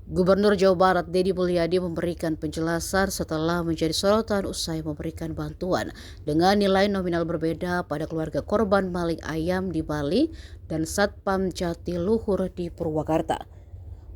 Gubernur Jawa Barat Deddy Mulyadi memberikan penjelasan setelah menjadi sorotan usai memberikan bantuan dengan nilai nominal berbeda pada keluarga korban maling ayam di Bali dan Satpam Jatiluhur di Purwakarta.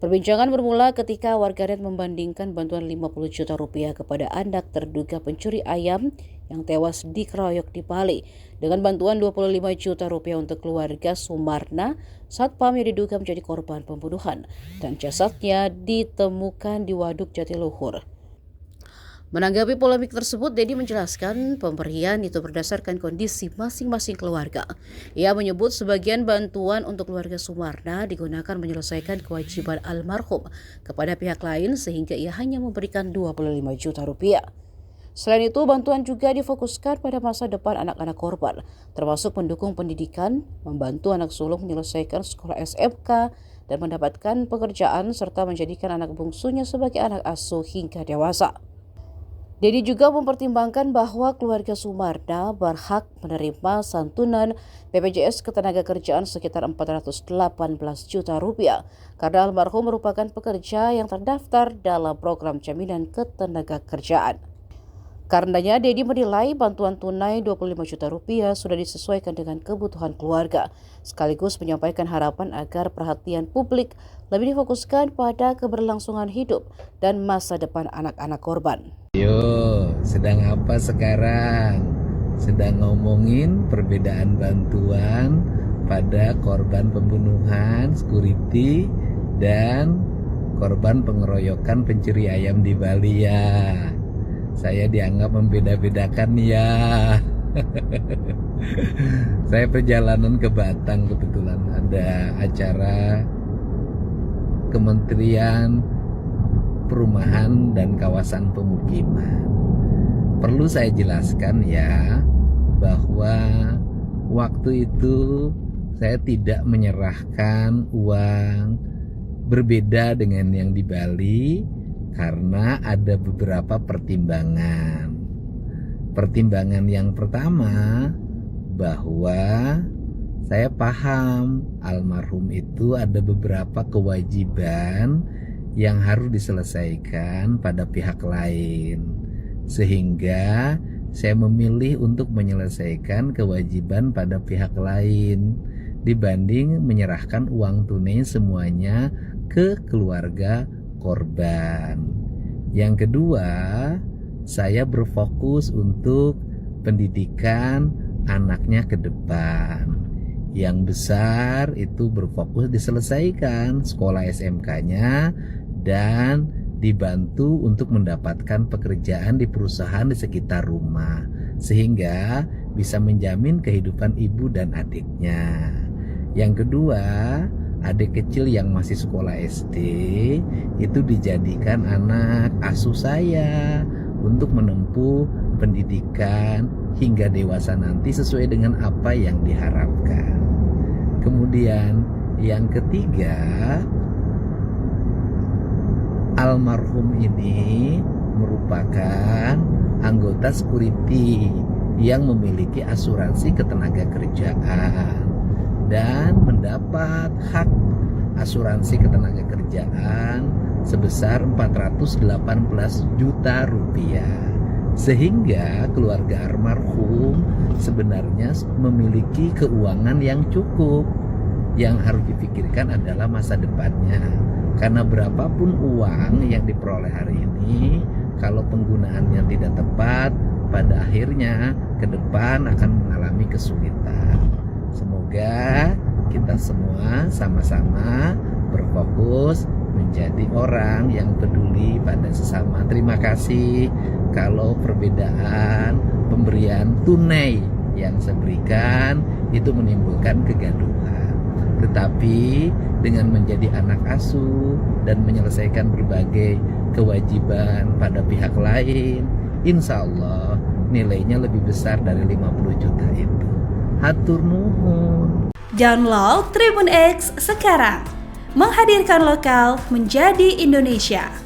Perbincangan bermula ketika warganet membandingkan bantuan 50 juta rupiah kepada anak terduga pencuri ayam yang tewas dikeroyok di Bali dengan bantuan 25 juta rupiah untuk keluarga Sumarna, satpam yang diduga menjadi korban pembunuhan dan jasadnya ditemukan di Waduk Jatiluhur. Menanggapi polemik tersebut, Deddy menjelaskan pemberian itu berdasarkan kondisi masing-masing keluarga. Ia menyebut sebagian bantuan untuk keluarga Sumarna digunakan menyelesaikan kewajiban almarhum kepada pihak lain sehingga ia hanya memberikan 25 juta rupiah. Selain itu, bantuan juga difokuskan pada masa depan anak-anak korban, termasuk mendukung pendidikan, membantu anak sulung menyelesaikan sekolah SMK, dan mendapatkan pekerjaan serta menjadikan anak bungsunya sebagai anak asuh hingga dewasa. Deddy juga mempertimbangkan bahwa keluarga Sumarna berhak menerima santunan BPJS Ketenagakerjaan sekitar 418 juta rupiah karena almarhum merupakan pekerja yang terdaftar dalam program jaminan ketenagakerjaan. Karenanya, Deddy menilai bantuan tunai 25 juta rupiah sudah disesuaikan dengan kebutuhan keluarga, sekaligus menyampaikan harapan agar perhatian publik lebih difokuskan pada keberlangsungan hidup dan masa depan anak-anak korban. Yo, sedang apa sekarang? Sedang ngomongin perbedaan bantuan pada korban pembunuhan, security, dan korban pengeroyokan pencuri ayam di Bali ya. Saya dianggap membeda-bedakan ya. Saya perjalanan ke Batang, kebetulan ada acara Kementerian Perumahan dan Kawasan Pemukiman. Perlu saya jelaskan ya bahwa waktu itu saya tidak menyerahkan uang berbeda dengan yang di Bali karena ada beberapa pertimbangan. Pertimbangan yang pertama bahwa saya paham almarhum itu ada beberapa kewajiban yang harus diselesaikan pada pihak lain, sehingga saya memilih untuk menyelesaikan kewajiban pada pihak lain dibanding menyerahkan uang tunai semuanya ke keluarga korban. Yang kedua, saya berfokus untuk pendidikan anaknya ke depan. Yang besar itu berfokus diselesaikan sekolah SMK-nya dan dibantu untuk mendapatkan pekerjaan di perusahaan di sekitar rumah sehingga bisa menjamin kehidupan ibu dan adiknya. Yang kedua, adik kecil yang masih sekolah SD itu dijadikan anak asuh saya untuk menempuh pendidikan hingga dewasa nanti sesuai dengan apa yang diharapkan. Kemudian yang ketiga, almarhum ini merupakan anggota security yang memiliki asuransi ketenagakerjaan dan mendapat hak asuransi ketenagakerjaan sebesar 418 juta rupiah. Sehingga keluarga almarhum sebenarnya memiliki keuangan yang cukup. Yang harus dipikirkan adalah masa depannya. Karena berapapun uang yang diperoleh hari ini, kalau penggunaannya tidak tepat, pada akhirnya ke depan akan mengalami kesulitan. Semoga kita semua sama-sama berfokus menjadi orang yang peduli pada sesama. Terima kasih. Kalau perbedaan pemberian tunai yang saya berikan itu menimbulkan kegaduhan, tetapi dengan menjadi anak asuh dan menyelesaikan berbagai kewajiban pada pihak lain, insya Allah nilainya lebih besar dari 50 juta itu. Hatur nuhun. Download Tribun X sekarang, menghadirkan lokal menjadi Indonesia.